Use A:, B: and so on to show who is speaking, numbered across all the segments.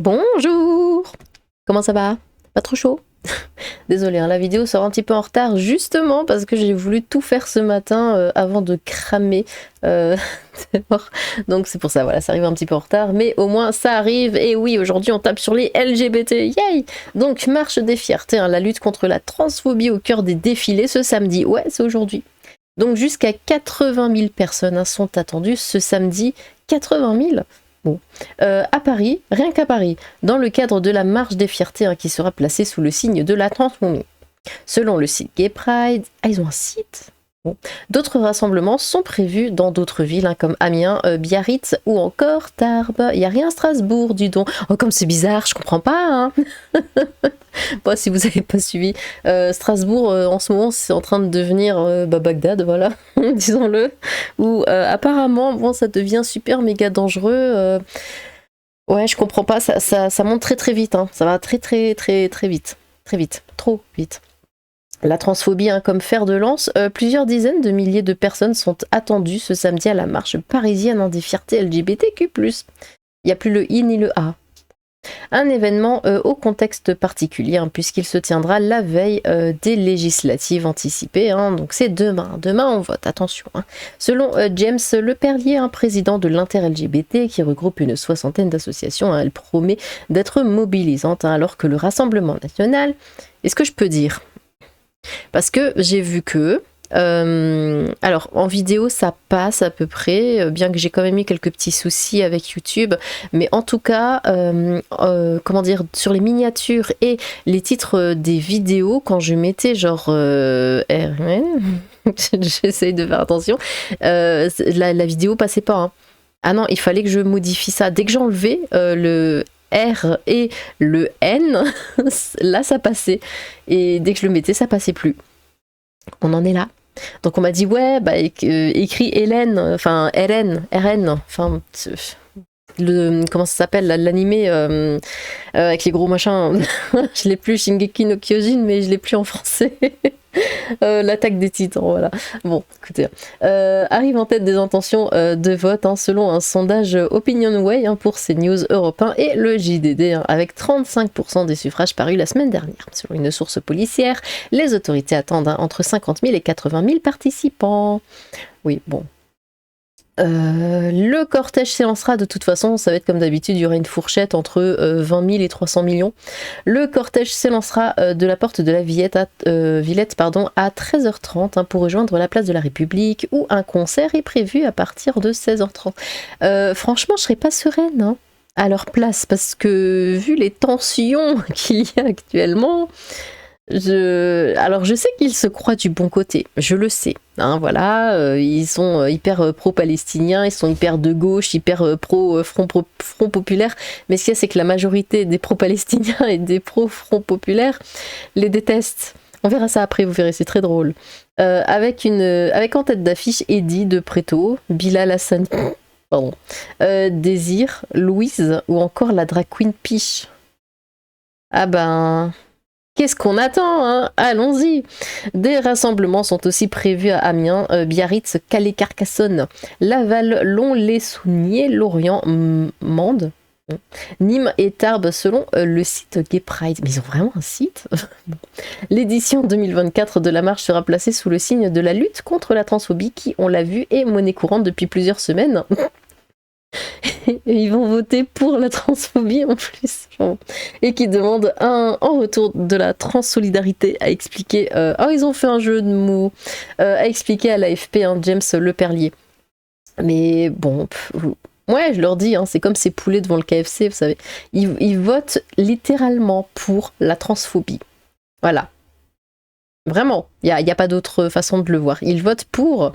A: Bonjour! Comment ça va? Pas trop chaud? Désolée, hein, la vidéo sort un petit peu en retard justement parce que j'ai voulu tout faire ce matin avant de cramer dehors. Donc c'est pour ça, voilà, ça arrive un petit peu en retard, mais au moins ça arrive. Et oui, aujourd'hui on tape sur les LGBT, yay! Donc marche des fiertés, hein, la lutte contre la transphobie au cœur des défilés ce samedi. Ouais, c'est aujourd'hui. Donc jusqu'à 80 000 personnes sont attendues ce samedi. 80 000? Bon. À Paris, rien qu'à Paris, dans le cadre de la marche des fiertés qui sera placée sous le signe de la transphobie. Selon le site Gay Pride, ils ont un site. Bon. D'autres rassemblements sont prévus dans d'autres villes comme Amiens, Biarritz ou encore Tarbes. Il n'y a rien à Strasbourg, dis donc. Oh, comme c'est bizarre, je comprends pas. Hein. Bon, si vous n'avez pas suivi, Strasbourg en ce moment c'est en train de devenir Bagdad, voilà, disons-le. Où apparemment, bon, ça devient super méga dangereux. Ouais, je comprends pas, ça monte très très vite. Hein. Ça va très très très très vite. Très vite, trop vite. La transphobie comme fer de lance, plusieurs dizaines de milliers de personnes sont attendues ce samedi à la marche parisienne des fiertés LGBTQ+. Il n'y a plus le I ni le A. Un événement au contexte particulier, puisqu'il se tiendra la veille des législatives anticipées. Donc c'est demain. Demain on vote, attention. Selon James Leperlier, président de l'Inter-LGBT, qui regroupe une soixantaine d'associations, elle promet d'être mobilisante, alors que le Rassemblement national... Est-ce que je peux dire ? Parce que j'ai vu que, alors en vidéo ça passe à peu près, bien que j'ai quand même eu quelques petits soucis avec YouTube, mais en tout cas, comment dire, sur les miniatures et les titres des vidéos, quand je mettais genre j'essaye de faire attention, la vidéo passait pas. Hein. Ah non, il fallait que je modifie ça. Dès que j'enlevais le R et le N, là ça passait. Et dès que je le mettais, ça passait plus. On en est là. Donc on m'a dit, ouais, bah écris Hélène, enfin RN, enfin... comment ça s'appelle, l'animé avec les gros machins. Je l'ai plus, Shingeki no Kyojin, mais je l'ai plus en français. L'attaque des titans, voilà. Bon, écoutez. Arrive en tête des intentions de vote selon un sondage OpinionWay pour CNews Europe 1 et le JDD, avec 35% des suffrages parus la semaine dernière. Selon une source policière, les autorités attendent entre 50 000 et 80 000 participants. Oui, bon. Le cortège s'élancera de toute façon, ça va être comme d'habitude, il y aura une fourchette entre 20 000 et 300 millions. Le cortège s'élancera de la porte de la Villette à 13h30 pour rejoindre la place de la République où un concert est prévu à partir de 16h30. Franchement, je serais pas sereine à leur place parce que vu les tensions qu'il y a actuellement... Alors je sais qu'ils se croient du bon côté, je le sais, voilà, ils sont hyper pro-palestiniens, ils sont hyper de gauche, hyper pro-front populaire, mais ce qu'il y a c'est que la majorité des pro-palestiniens et des pro-front populaire les détestent. On verra ça après, vous verrez, c'est très drôle. Avec en tête d'affiche Eddie de Preto, Bilal Hassani, Désir, Louise ou encore la drag queen Piche. Ah ben... Qu'est-ce qu'on attend Allons-y. Des rassemblements sont aussi prévus à Amiens, Biarritz, Calais-Carcassonne, Laval, Lons-les-Sauniers, Lorient, Mende, Nîmes et Tarbes selon le site Gay Pride. Mais ils ont vraiment un site. L'édition 2024 de la marche sera placée sous le signe de la lutte contre la transphobie qui, on l'a vu, est monnaie courante depuis plusieurs semaines. Et ils vont voter pour la transphobie en plus. Et qui demandent en retour de la transsolidarité à expliquer... ils ont fait un jeu de mots. À expliquer à l'AFP, James Leperlier. Mais bon... Ouais, je leur dis, c'est comme ces poulets devant le KFC, vous savez. Ils votent littéralement pour la transphobie. Voilà. Vraiment. Il n'y a pas d'autre façon de le voir. Ils votent pour...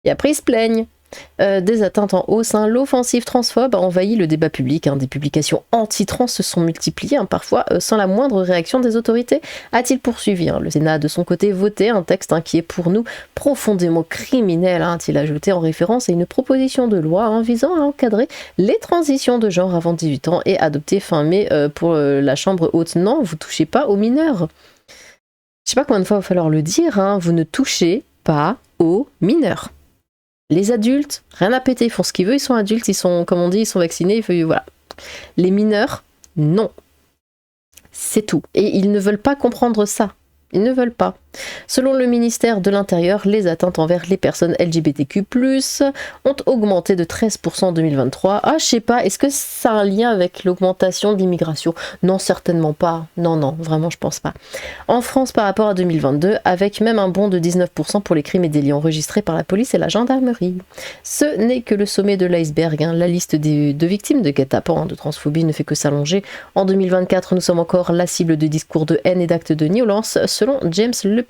A: Et après, ils se plaignent. Des atteintes en hausse, l'offensive transphobe a envahi le débat public, des publications anti-trans se sont multipliées, parfois sans la moindre réaction des autorités, a-t-il poursuivi. Le Sénat a de son côté voté un texte qui est pour nous profondément criminel, a-t-il ajouté en référence à une proposition de loi visant à encadrer les transitions de genre avant 18 ans et adoptée fin mai pour la Chambre haute. Non, vous touchez pas aux mineurs. Je sais pas combien de fois il va falloir le dire, vous ne touchez pas aux mineurs. Les adultes, rien à péter, ils font ce qu'ils veulent, ils sont adultes, ils sont, comme on dit, ils sont vaccinés, voilà. Les mineurs, non. C'est tout. Et ils ne veulent pas comprendre ça. Ils ne veulent pas. Selon le ministère de l'Intérieur, les atteintes envers les personnes LGBTQ+, ont augmenté de 13% en 2023. Ah, je sais pas, est-ce que ça a un lien avec l'augmentation de l'immigration? Non, certainement pas. Non, non, vraiment, je pense pas. En France, par rapport à 2022, avec même un bond de 19% pour les crimes et délits enregistrés par la police et la gendarmerie. Ce n'est que le sommet de l'iceberg. La liste de victimes de guet-apens, de transphobie ne fait que s'allonger. En 2024, nous sommes encore la cible de discours de haine et d'actes de violence, selon James Leperlier.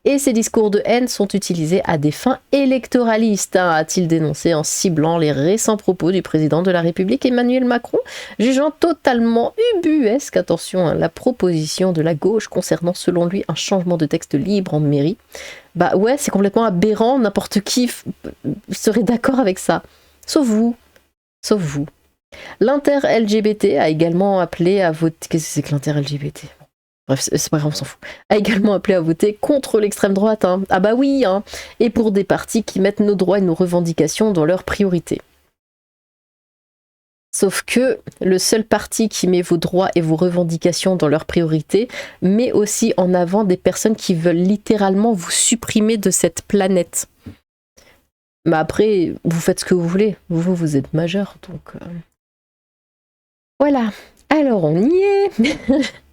A: Et ces discours de haine sont utilisés à des fins électoralistes, a-t-il dénoncé en ciblant les récents propos du président de la République Emmanuel Macron, jugeant totalement ubuesque, attention, la proposition de la gauche concernant selon lui un changement de texte libre en mairie. Bah ouais, c'est complètement aberrant, n'importe qui serait d'accord avec ça. Sauf vous. Sauf vous. L'inter-LGBT a également appelé à voter... Qu'est-ce que c'est que l'inter-LGBT ? Bref, c'est pas grave, on s'en fout. A également appelé à voter contre l'extrême droite. Ah bah oui, et pour des partis qui mettent nos droits et nos revendications dans leurs priorités. Sauf que le seul parti qui met vos droits et vos revendications dans leurs priorités met aussi en avant des personnes qui veulent littéralement vous supprimer de cette planète. Mais après, vous faites ce que vous voulez. Vous êtes majeur, donc... Voilà. Alors on y est.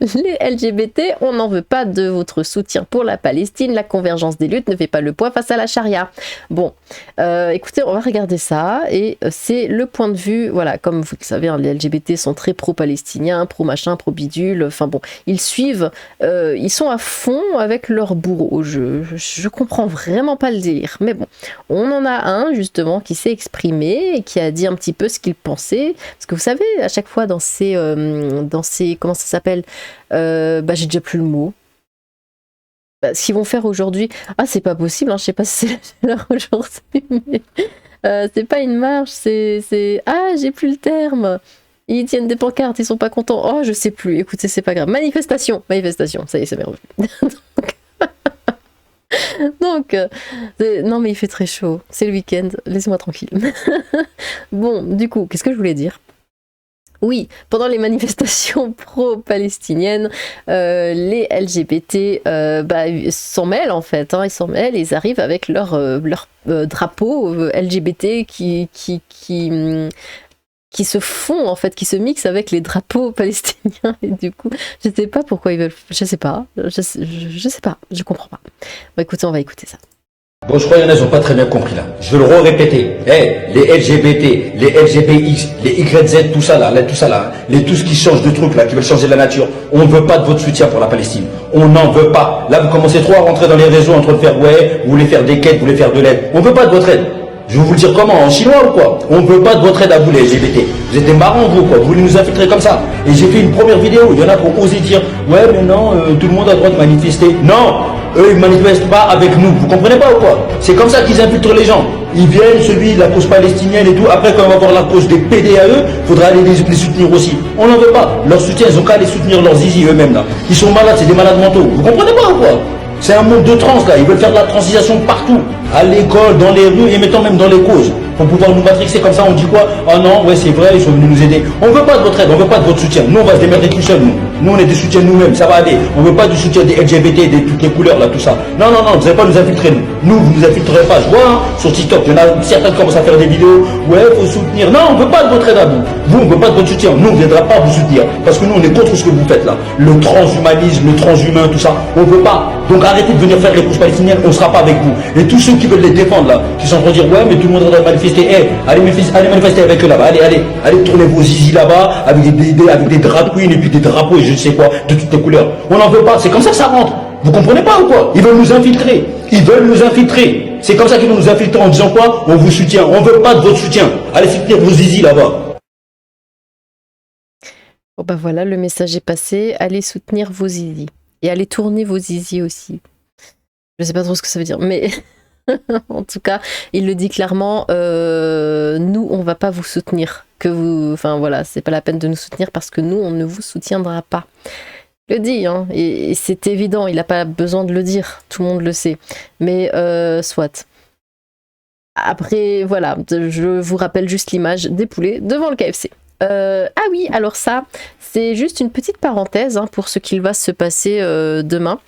A: Les LGBT, on n'en veut pas de votre soutien pour la Palestine. La convergence des luttes ne fait pas le poids face à la charia. Bon, écoutez, on va regarder ça. Et c'est le point de vue, voilà, comme vous le savez, les LGBT sont très pro-palestiniens, pro-machin, pro-bidule. Enfin bon, ils suivent, ils sont à fond avec leur bourreau. Je comprends vraiment pas le délire. Mais bon, on en a un justement qui s'est exprimé et qui a dit un petit peu ce qu'il pensait. Parce que vous savez, à chaque fois dans ces comment ça s'appelle, j'ai déjà plus le mot. Ce qu'ils vont faire aujourd'hui, c'est pas possible, je sais pas si c'est l'heure aujourd'hui, mais c'est pas une marche, c'est j'ai plus le terme. Ils tiennent des pancartes, ils sont pas contents. Je sais plus, écoutez, c'est pas grave. Manifestation, ça y est, ça m'est revenu. Donc, non mais il fait très chaud, c'est le week-end, laissez-moi tranquille. Bon, du coup, qu'est-ce que je voulais dire ? Oui, pendant les manifestations pro-palestiniennes, les LGBT s'en mêlent en fait, ils s'en mêlent, ils arrivent avec leur drapeau LGBT qui se font en fait, qui se mixent avec les drapeaux palestiniens, et du coup, je sais pas pourquoi ils veulent, je sais pas, je comprends pas. Bon, écoutez, on va écouter ça.
B: Bon, je crois qu'il y en a qui n'ont pas très bien compris là. Je vais le répéter. Les LGBT, les LGBX, les YZ, tout ça là, tous qui changent de trucs là, qui veulent changer la nature. On ne veut pas de votre soutien pour la Palestine. On n'en veut pas. Là, vous commencez trop à rentrer dans les réseaux en train de faire, vous voulez faire des quêtes, vous voulez faire de l'aide. On ne veut pas de votre aide. Je vais vous le dire comment, en chinois ou quoi? On ne veut pas de votre aide à vous les LGBT. Vous êtes des marrants vous quoi, vous voulez nous infiltrer comme ça. Et j'ai fait une première vidéo, il y en a qui ont osé dire, ouais mais non, tout le monde a le droit de manifester. Non, eux ils manifestent pas avec nous, vous comprenez pas ou quoi? C'est comme ça qu'ils infiltrent les gens. Ils viennent, celui de la cause palestinienne et tout, après quand on va voir la cause des PD à eux, faudra aller les soutenir aussi. On n'en veut pas, leur soutien, ils ont qu'à aller soutenir leurs zizi eux-mêmes là. Ils sont malades, c'est des malades mentaux, vous comprenez pas ou quoi? C'est un monde de trans là, ils veulent faire de la transition partout, à l'école, dans les rues et maintenant même dans les causes. Pour pouvoir nous matrixer comme ça, on dit quoi? Ah non, ouais c'est vrai, ils sont venus nous aider. On veut pas de votre aide, on veut pas de votre soutien. Nous on va se démerder tout seul, nous. Nous on est des soutiens nous-mêmes, ça va aller. On veut pas du soutien des LGBT, de toutes les couleurs là, tout ça. Non, non, non, vous n'allez pas nous infiltrer nous. Nous, vous nous infiltrerez pas. Je vois sur TikTok, il y en a certains qui commencent à faire des vidéos. Ouais, faut soutenir. Non, on veut pas de votre aide à vous. Vous, on veut pas de votre soutien. Nous, on ne viendra pas vous soutenir. Parce que nous, on est contre ce que vous faites là. Le transhumanisme, le transhumain, tout ça, on veut pas. Donc arrêtez de venir faire les causes palestiniennes, on sera pas avec vous. Et tous ceux qui veulent les défendre là, qui sont en train de dire ouais mais tout le monde doit manifester, allez manifester avec eux là-bas, allez tourner vos zizi là-bas avec des drag queens et puis des drapeaux et je ne sais quoi, de toutes les couleurs. On n'en veut pas, c'est comme ça que ça rentre. Vous comprenez pas ou quoi? Ils veulent nous infiltrer. Ils veulent nous infiltrer. C'est comme ça qu'ils vont nous infiltrer en disant quoi? On vous soutient. On veut pas de votre soutien. Allez soutenir vos zizi là-bas.
A: Bon bah voilà, le message est passé. Allez soutenir vos zizi. Et allez tourner vos zizi aussi. Je sais pas trop ce que ça veut dire, mais en tout cas, il le dit clairement, nous, on va pas vous soutenir. Enfin voilà, c'est pas la peine de nous soutenir parce que nous, on ne vous soutiendra pas. Il le dit, et c'est évident, il n'a pas besoin de le dire, tout le monde le sait. Mais soit. Après, voilà, je vous rappelle juste l'image des poulets devant le KFC. Ah oui, alors ça, c'est juste une petite parenthèse hein, pour ce qu'il va se passer demain.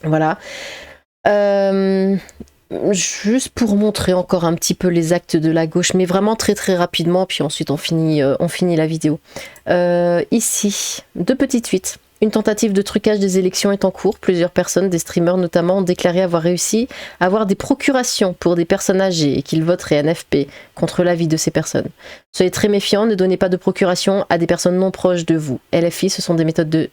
A: Voilà. Juste pour montrer encore un petit peu les actes de la gauche, mais vraiment très très rapidement, puis ensuite on finit la vidéo. Ici, 2 petites fuites. Une tentative de trucage des élections est en cours. Plusieurs personnes, des streamers notamment, ont déclaré avoir réussi à avoir des procurations pour des personnes âgées et qu'ils voteraient NFP contre l'avis de ces personnes. Soyez très méfiants, ne donnez pas de procuration à des personnes non proches de vous. LFI, ce sont des méthodes de...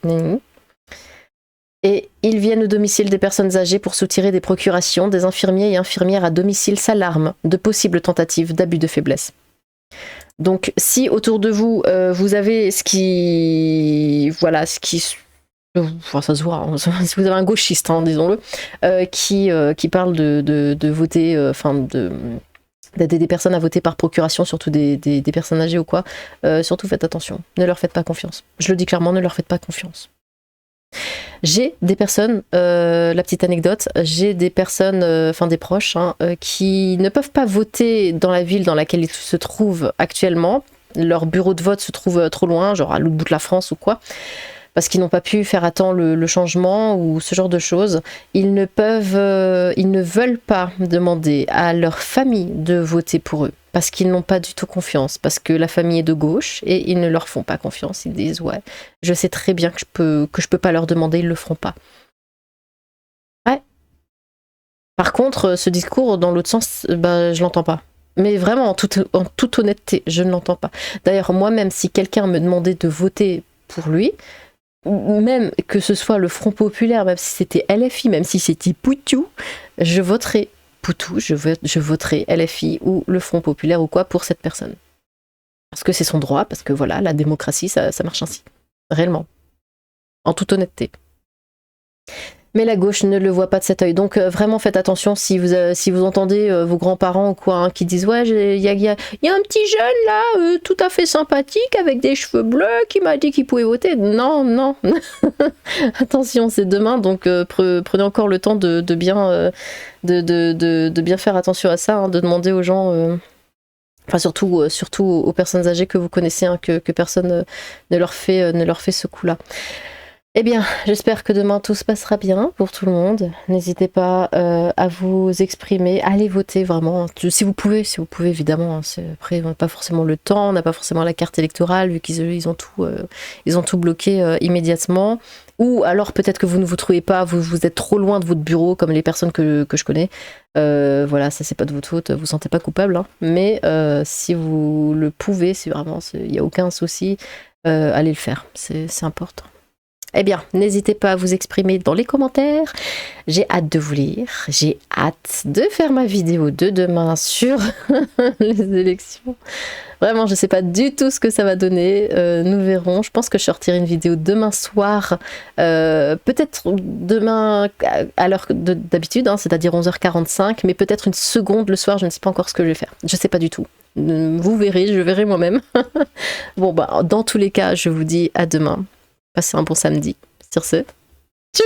A: Et ils viennent au domicile des personnes âgées pour soutirer des procurations. Des infirmiers et infirmières à domicile s'alarment de possibles tentatives d'abus de faiblesse. Donc si autour de vous, vous avez ce qui... Voilà, ce qui... Enfin, ça se voit, hein, si vous avez un gauchiste, hein, disons-le, qui parle de voter, d'aider des personnes à voter par procuration, surtout des personnes âgées ou quoi, surtout faites attention, ne leur faites pas confiance. Je le dis clairement, ne leur faites pas confiance. J'ai des personnes, la petite anecdote, j'ai des personnes, des proches, hein, qui ne peuvent pas voter dans la ville dans laquelle ils se trouvent actuellement. Leur bureau de vote se trouve trop loin, genre à l'autre bout de la France ou quoi, parce qu'ils n'ont pas pu faire à temps le changement ou ce genre de choses. Ils ne veulent pas demander à leur famille de voter pour eux, parce qu'ils n'ont pas du tout confiance, parce que la famille est de gauche et ils ne leur font pas confiance. Ils disent ouais, je sais très bien que je peux pas leur demander, ils le feront pas. Ouais. Par contre, ce discours dans l'autre sens, je l'entends pas. Mais vraiment, en toute honnêteté, je ne l'entends pas. D'ailleurs, moi-même, si quelqu'un me demandait de voter pour lui, même que ce soit le Front Populaire, même si c'était LFI, même si c'était Poutou, je voterais Poutou, je voterai LFI ou le Front Populaire ou quoi pour cette personne. Parce que c'est son droit, parce que voilà, la démocratie, ça marche ainsi. Réellement. En toute honnêteté. Mais la gauche ne le voit pas de cet œil. Donc vraiment faites attention si vous entendez vos grands-parents ou quoi, hein, qui disent ouais, il y a un petit jeune là, tout à fait sympathique, avec des cheveux bleus, qui m'a dit qu'il pouvait voter. Non, non. Attention, c'est demain, donc prenez encore le temps de bien faire attention à ça, hein, de demander aux gens... surtout aux personnes âgées que vous connaissez, hein, que personne ne leur fait ce coup-là. Eh bien, j'espère que demain tout se passera bien pour tout le monde. N'hésitez pas à vous exprimer, allez voter vraiment. Si vous pouvez évidemment. Après, on n'a pas forcément le temps, on n'a pas forcément la carte électorale vu qu'ils ont tout bloqué immédiatement. Ou alors peut-être que vous ne vous trouvez pas, vous êtes trop loin de votre bureau, comme les personnes que je connais. Voilà, ça c'est pas de votre faute, vous sentez pas coupable. Hein. Mais si vous le pouvez, si vraiment il n'y a aucun souci, allez le faire, c'est important. Eh bien, n'hésitez pas à vous exprimer dans les commentaires. J'ai hâte de vous lire. J'ai hâte de faire ma vidéo de demain sur les élections. Vraiment, je ne sais pas du tout ce que ça va donner. Nous verrons. Je pense que je sortirai une vidéo demain soir. Peut-être demain à l'heure d'habitude, hein, c'est-à-dire 11h45. Mais peut-être une seconde le soir. Je ne sais pas encore ce que je vais faire. Je ne sais pas du tout. Vous verrez, je verrai moi-même. Bon, dans tous les cas, je vous dis à demain. Passez un bon samedi. Sur ce, tchou!